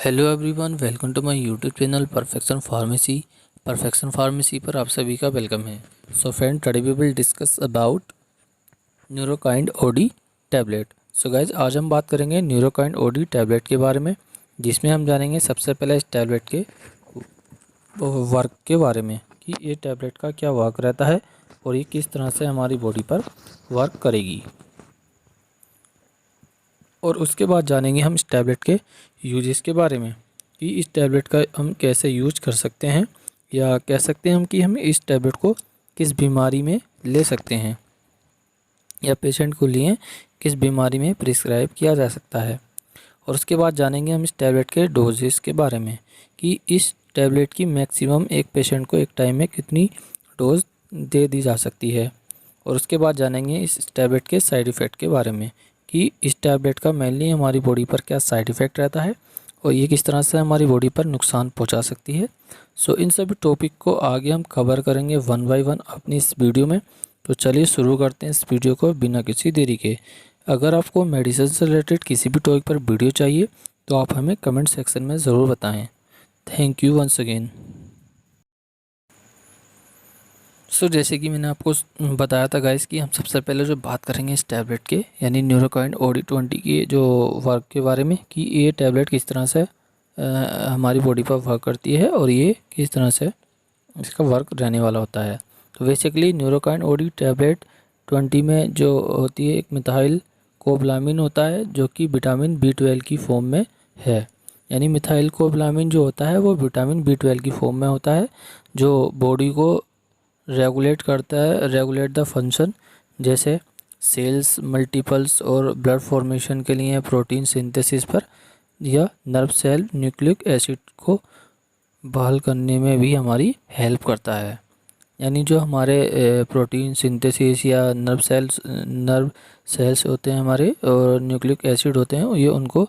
Hello everyone, welcome to my YouTube channel perfection pharmacy पर आप सभी का वेलकम है। So friend, today we will discuss about Neurokind OD tablet. So guys, आज हम बात करेंगे न्यूरोकाइंड ओडी टैबलेट के बारे में, जिसमें हम जानेंगे सबसे पहले इस टैबलेट के वर्क के बारे में कि ये टैबलेट का क्या वर्क रहता है और ये किस तरह से हमारी बॉडी पर वर्क करेगी। और उसके बाद जानेंगे हम इस टैबलेट के यूजेस के बारे में कि इस टैबलेट का हम कैसे यूज कर सकते हैं, या कह सकते हैं हम कि हम इस टैबलेट को किस बीमारी में ले सकते हैं या पेशेंट को लिए किस बीमारी में प्रिस्क्राइब किया जा सकता है। और उसके बाद जानेंगे हम इस टैबलेट के डोजेस के बारे में कि इस टैबलेट की मैक्सिमम एक पेशेंट को एक टाइम में कितनी डोज दे दी जा सकती है। और उसके बाद जानेंगे इस टैबलेट के साइड इफ़ेक्ट के बारे में कि इस टैबलेट का मेनली हमारी बॉडी पर क्या साइड इफ़ेक्ट रहता है और ये किस तरह से हमारी बॉडी पर नुकसान पहुंचा सकती है। सो इन सभी टॉपिक को आगे हम कवर करेंगे वन बाय वन अपनी इस वीडियो में। तो चलिए शुरू करते हैं इस वीडियो को बिना किसी देरी के। अगर आपको मेडिसिन से रिलेटेड किसी भी टॉपिक पर वीडियो चाहिए तो आप हमें कमेंट सेक्शन में ज़रूर बताएँ। Thank you once again. So जैसे कि मैंने आपको बताया था गाइस कि हम सबसे पहले जो बात करेंगे इस टैबलेट के यानी न्यूरोकाइंड OD20 की जो वर्क के बारे में कि ये टैबलेट किस तरह से हमारी बॉडी पर वर्क करती है और ये किस तरह से इसका वर्क रहने वाला होता है। तो बेसिकली न्यूरोकाइंड OD टैबलेट 20 में जो होती है एक मिथाइल कोबलामिन होता है जो कि विटामिन B12 की फॉर्म में है। यानी मिथाइल कोबलामिन जो होता है वो विटामिन B12 की फॉर्म में होता है जो बॉडी को रेगुलेट करता है, रेगुलेट द फंक्शन, जैसे सेल्स मल्टीपल्स और ब्लड फॉर्मेशन के लिए प्रोटीन सिंथेसिस पर, या नर्व सेल न्यूक्लिक एसिड को बहाल करने में भी हमारी हेल्प करता है। यानी जो हमारे प्रोटीन सिंथेसिस या नर्व सेल्स होते हैं हमारे और न्यूक्लिक एसिड होते हैं, ये उनको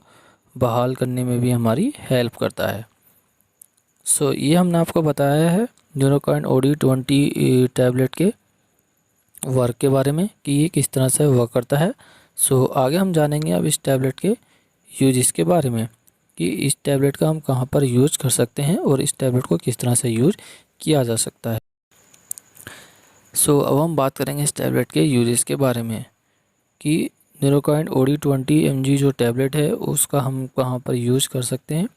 बहाल करने में भी हमारी हेल्प करता है। सो ये हमने आपको बताया है न्यूरोकाइंड OD20 टैबलेट के वर्क के बारे में कि ये किस तरह से वर्क करता है। सो आगे हम जानेंगे अब इस टैबलेट के यूजेस के बारे में कि इस टैबलेट का हम कहाँ पर यूज कर सकते हैं और इस टैबलेट को किस तरह से यूज किया जा सकता है। सो अब हम बात करेंगे इस टैबलेट के यूजेस के बारे में कि न्यूरोकाइंड OD20 mg जो टैबलेट है उसका हम कहाँ पर यूज कर सकते हैं।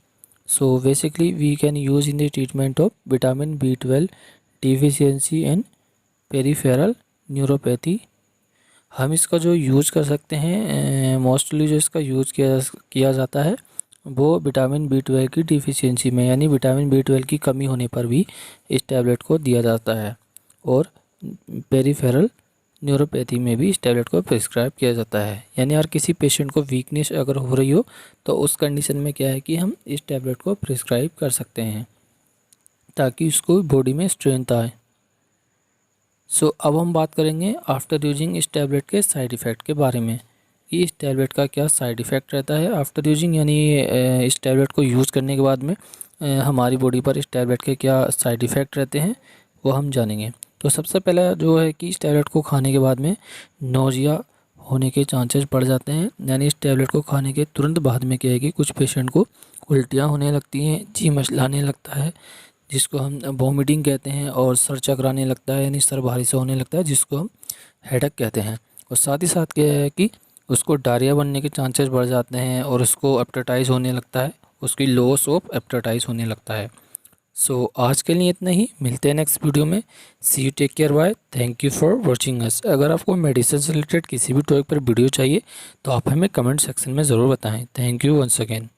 So basically we can use in the treatment of vitamin B12 deficiency and peripheral neuropathy। हम इसका जो यूज़ कर सकते हैं मोस्टली जो इसका यूज़ किया जाता है वो विटामिन B12 की डिफिशियंसी में, यानी विटामिन B12 की कमी होने पर भी इस टैबलेट को दिया जाता है। और पेरिफेरल न्यूरोपैथी में भी इस टैबलेट को प्रिस्क्राइब किया जाता है। यानी अगर किसी पेशेंट को वीकनेस अगर हो रही हो तो उस कंडीशन में क्या है कि हम इस टैबलेट को प्रिस्क्राइब कर सकते हैं ताकि उसको बॉडी में स्ट्रेंथ आए। सो अब हम बात करेंगे आफ्टर यूजिंग इस टैबलेट के साइड इफ़ेक्ट के बारे में कि इस टैबलेट का क्या साइड इफ़ेक्ट रहता है आफ्टर यूजिंग, यानी इस टैबलेट को यूज़ करने के बाद में हमारी बॉडी पर इस टैबलेट के क्या साइड इफ़ेक्ट रहते हैं वो हम जानेंगे। तो सबसे पहला जो है कि इस टैबलेट को खाने के बाद में नोजिया होने के चांसेस बढ़ जाते हैं। यानी इस टैबलेट को खाने के तुरंत बाद में क्या है कि कुछ पेशेंट को उल्टियाँ होने लगती हैं, जी मचलाने लगता है जिसको हम वॉमिटिंग कहते हैं, और सर चकराने लगता है यानी सर भारी से होने लगता है जिसको हम हेडेक कहते हैं। और साथ ही साथ क्या है कि उसको डायरिया बनने के चांसेस बढ़ जाते हैं और उसको एपेटाइटिस होने लगता है, उसकी लॉस ऑफ एपेटाइटिस होने लगता है। सो आज के लिए इतना ही, मिलते हैं नेक्स्ट वीडियो में। See you, take care, bye, thank you for watching us. अगर आपको मेडिसिन से रिलेटेड किसी भी टॉपिक पर वीडियो चाहिए तो आप हमें कमेंट सेक्शन में ज़रूर बताएं। Thank you once again.